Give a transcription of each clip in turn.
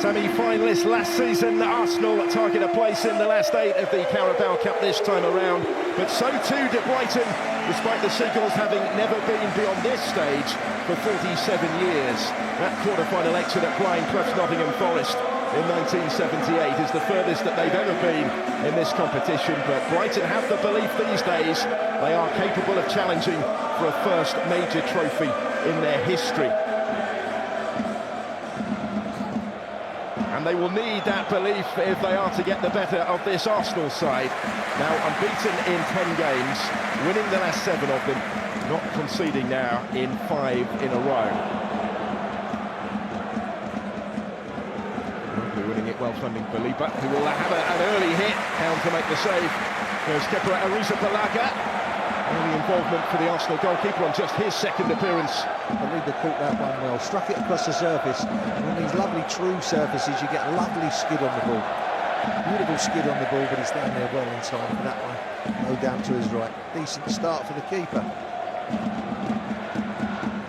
Semi-finalists last season, Arsenal target a place in the last 8 of the Carabao Cup this time around, but so too did Brighton, despite the Seagulls having never been beyond this stage for 47 years. That quarter-final exit at Brighton Hove Nottingham Forest in 1978 is the furthest that they've ever been in this competition, but Brighton have the belief these days they are capable of challenging for a first major trophy in their history. And they will need that belief if they are to get the better of this Arsenal side. Now unbeaten in 10 games, winning the last 7 of them, not conceding now in 5 in a row. We're winning it well, funding Baliba, who will have an early hit, down to make the save. There's Kepa Arrizabalaga. Early involvement for the Arsenal goalkeeper on just his second appearance. Baliba caught that one well, struck it across the surface. And on these lovely true surfaces, you get a lovely skid on the ball. Beautiful skid on the ball, but he's down there well in time for that one. No down to his right. Decent start for the keeper.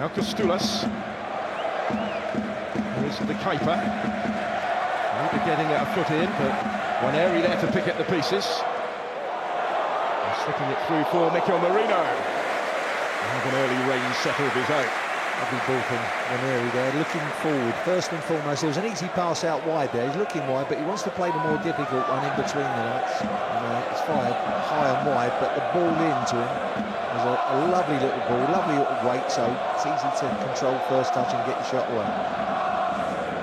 Now Costulas. Here's the keeper. Maybe getting a foot in, but Nwaneri there to pick up the pieces. Slipping it through for Marino. An early range settle of his own. Lovely ball from Nwaneri there, looking forward. First and foremost, there was an easy pass out wide there. He's looking wide, but he wants to play the more difficult one in between the lights. And it's fired high and wide, but the ball into him was a lovely little ball, lovely little weight, so it's easy to control first touch and get your shot away.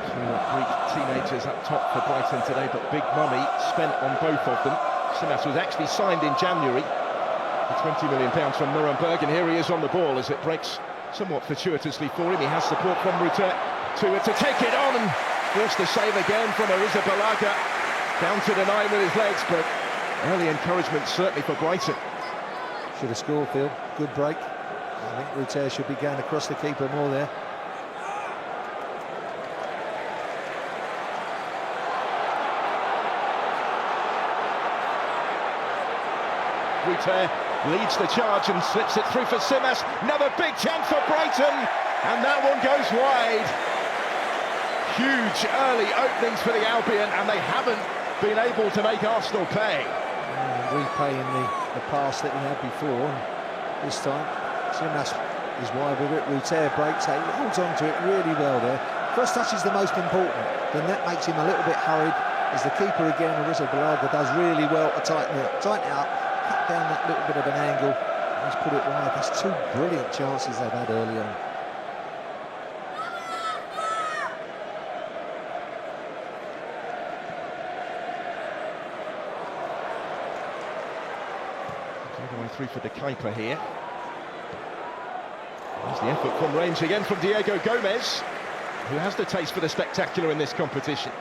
Two Greek teenagers up top for Brighton today, but big money spent on both of them. Simas was actually signed in January for £20 million from Nuremberg, and here he is on the ball as it breaks somewhat fortuitously for him. He has support from Rutter to take it on and force the save again from Arrizabalaga. Down to the 9 with his legs, but early encouragement certainly for Brighton. Should have scored, Phil. Good break. I think Rutter should be going across the keeper more there. Rutter leads the charge and slips it through for Simas. Another big chance for Brighton, and that one goes wide. Huge early openings for the Albion, and they haven't been able to make Arsenal pay. Repaying the pass that he had before, and this time Simas is wide with it. Rutter breaks it, he holds on to it really well there. First touch is the most important, then that makes him a little bit hurried, as the keeper again, Arrizabalaga, does really well to tighten it up. Cut down that little bit of an angle, he's put it wide. That's 2 brilliant chances they've had early on. All the way through for the keeper here. There's the effort from range again from Diego Gomez, who has the taste for the spectacular in this competition.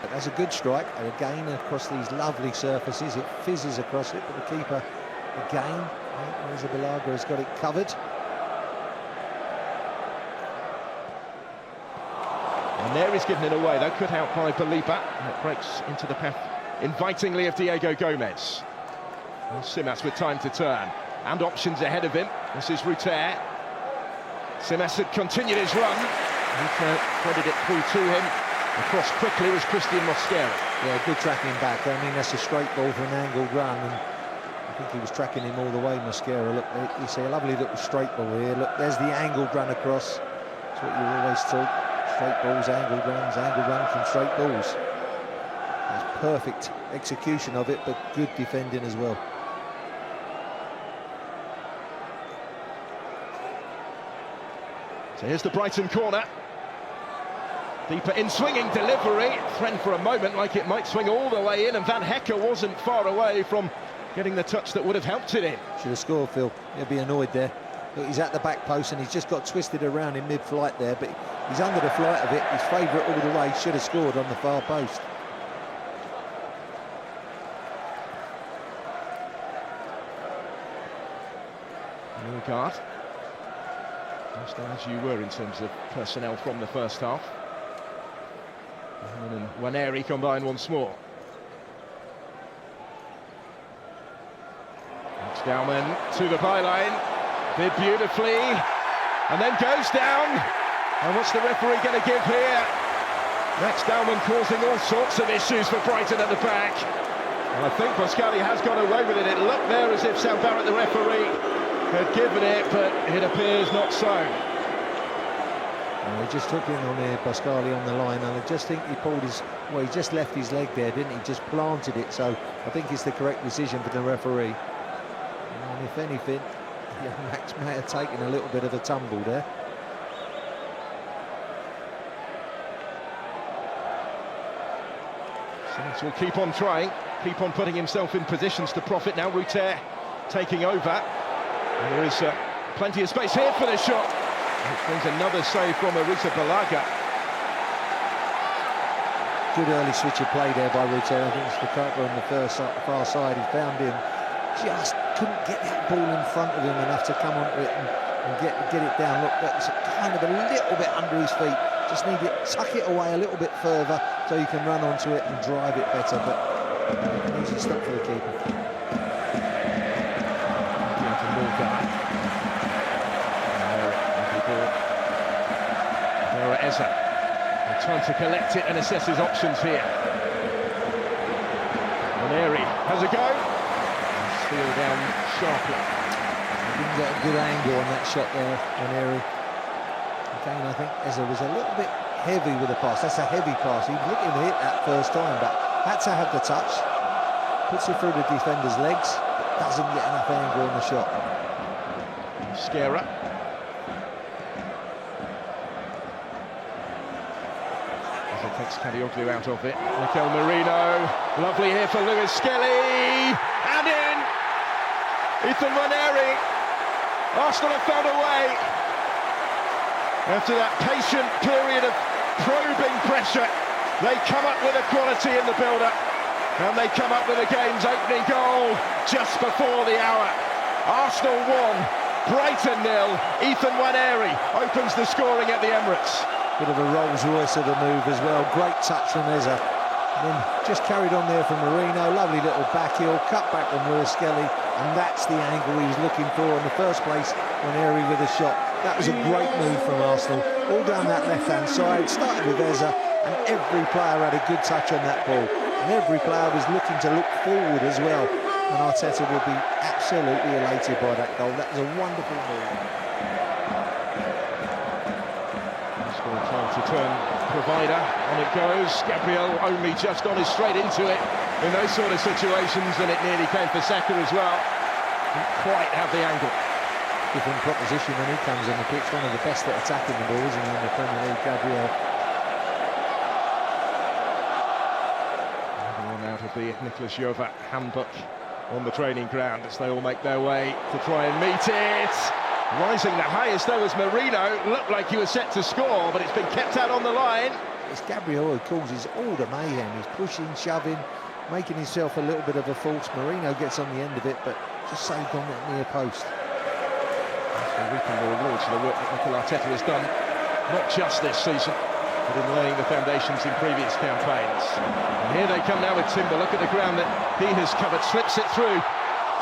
But that's a good strike, and again across these lovely surfaces, it fizzes across it, but the keeper again, Arrizabalaga has got it covered. Nwaneri's given it away though, cut out by Baliba, and it breaks into the path invitingly of Diego Gomez. And Simas with time to turn, and options ahead of him. This is Rutter. Simas had continued his run, Rutter threaded it through to him. Across quickly was Christian Mosquera. Yeah, good tracking back. I mean, that's a straight ball for an angled run, and I think he was tracking him all the way, Mosquera. Look, you see a lovely little straight ball here. Look, there's the angled run across. That's what you always talk. Straight balls, angled run from straight balls. That's perfect execution of it, but good defending as well. So here's the Brighton corner. Deeper in, swinging delivery, threatened for a moment like it might swing all the way in, and Van Hecker wasn't far away from getting the touch that would have helped it in. Should have scored, Phil. He'll be annoyed there. Look, he's at the back post and he's just got twisted around in mid-flight there, but he's under the flight of it. His favourite all the way, should have scored on the far post. Newgard, just as you were in terms of personnel from the first half. And Nwaneri combine once more. Stauman to the byline, did beautifully, and then goes down. And what's the referee going to give here? Max Dowman causing all sorts of issues for Brighton at the back. And I think Pascali has got away with it. It looked there as if Sam Barrett, the referee, had given it, but it appears not so. He just took in on there, Pascali on the line, and I just think he pulled his... Well, he just left his leg there, didn't he? Just planted it, so I think it's the correct decision for the referee. And if anything, Max may have taken a little bit of a tumble there. Saints will keep on trying, keep on putting himself in positions to profit now. Ruter taking over. And there is plenty of space here for the shot. Which brings another save from Arisa Balaga. Good early switch of play there by Ruter. I think it's Bukayo on the far side. He found him, just couldn't get that ball in front of him enough to come onto it and get it down. Look, that's kind of a little bit under his feet. Just need to tuck it away a little bit further so you can run onto it and drive it better. But an easy stop for the keeper. Trying to collect it and assess his options here. Nwaneri has a go. Steal down sharply. He didn't get a good angle on that shot there, Nwaneri. Again, I think Eza was a little bit heavy with the pass. That's a heavy pass. He was looking to hit that first time, but had to have the touch. Puts it through the defender's legs, but doesn't get enough angle on the shot. Scara. Takes Kadioglu out of it. Mikel Merino, lovely here for Lewis Skelly, and in! Ethan Nwaneri. Arsenal have found a way. After that patient period of probing pressure, they come up with a quality in the build-up, and they come up with the game's opening goal just before the hour. Arsenal 1, Brighton 0. Ethan Nwaneri opens the scoring at the Emirates. Bit of a Rolls Royce of a move as well. Great touch from Eza. And then just carried on there from Merino. Lovely little back heel, cut back from Lewis Skelly. And that's the angle he was looking for in the first place. Nwaneri with a shot. That was a great move from Arsenal. All down that left-hand side. Started with Eza. And every player had a good touch on that ball. And every player was looking to look forward as well. And Arteta would be absolutely elated by that goal. That was a wonderful move. Trying to turn provider, on it goes. Gabriel only just got us straight into it in those sort of situations, and it nearly came for Saka as well. Didn't quite have the angle. Different proposition when he comes on the pitch. One of the best at attacking the ball, isn't he, in the Premier League, Gabriel? One out of the Nicholas Jova handbook on the training ground as they all make their way to try and meet it. Rising the highest though was Merino. Looked like he was set to score, but it's been kept out on the line. It's Gabriel who causes all the mayhem. He's pushing, shoving, making himself a little bit of a force. Marino gets on the end of it, but just saved on that near post. We're reaping the rewards for the work that Mikel Arteta has done, not just this season, but in laying the foundations in previous campaigns. And here they come now with Timber. Look at the ground that he has covered. Slips it through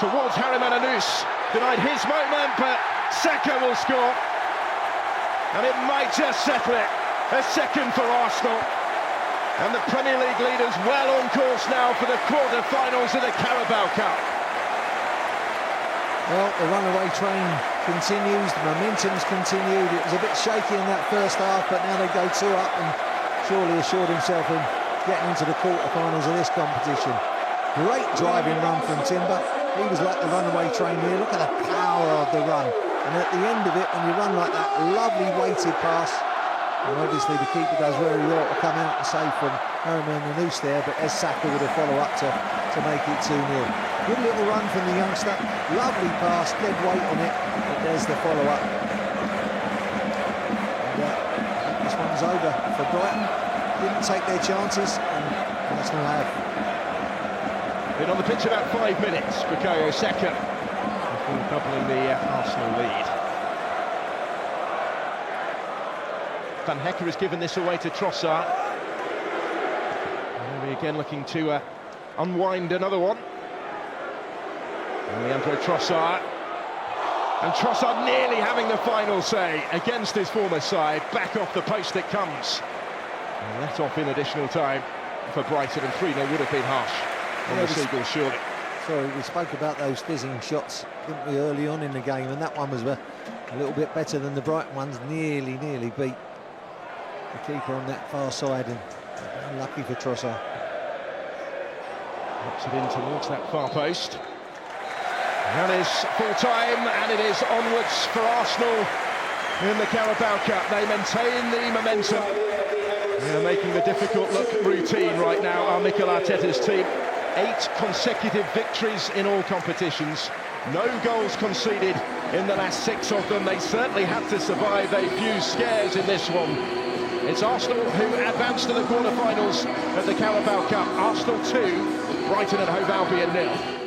towards Harry Mananous. Denied his moment, but Saka will score, and it might just settle it. A second for Arsenal, and the Premier League leaders well on course now for the quarter-finals of the Carabao Cup. Well, the runaway train continues, the momentum's continued. It was a bit shaky in that first half, but now they go 2 up, and surely assured himself of getting into the quarter-finals of this competition. Great driving run from Timber. He was like the runaway train here. Look at the power of the run. And at the end of it, when you run like that, lovely weighted pass. And obviously the keeper does very well to come out and save from Harry Mananous there, but Saka with a follow-up to make it 2-0. Good little run from the youngster. Lovely pass, dead weight on it, but there's the follow-up. And I think this one's over for Brighton. Didn't take their chances, and Arsenal have. Been on the pitch about 5 minutes. Bukayo Saka before doubling the Arsenal lead. Van Hecker has given this away to Trossard. And again looking to unwind another one. And Leandro Trossard. And Trossard nearly having the final say against his former side. Back off the post it comes. Let off in additional time for Brighton, and 3-0 would have been harsh on the Seagulls, surely. Sorry, we spoke about those fizzing shots, didn't we, early on in the game, and that one was a little bit better than the Brighton ones. Nearly beat the keeper on that far side, and unlucky for Trossard. Knocks it in towards that far post. That is full time, and it is onwards for Arsenal in the Carabao Cup. They maintain the momentum. They're making the difficult look routine right now, are Mikel Arteta's team. 8 consecutive victories in all competitions. No goals conceded in the last 6 of them. They certainly had to survive a few scares in this one. It's Arsenal who advance to the quarter-finals at the Carabao Cup. Arsenal 2, Brighton and Hove Albion 0.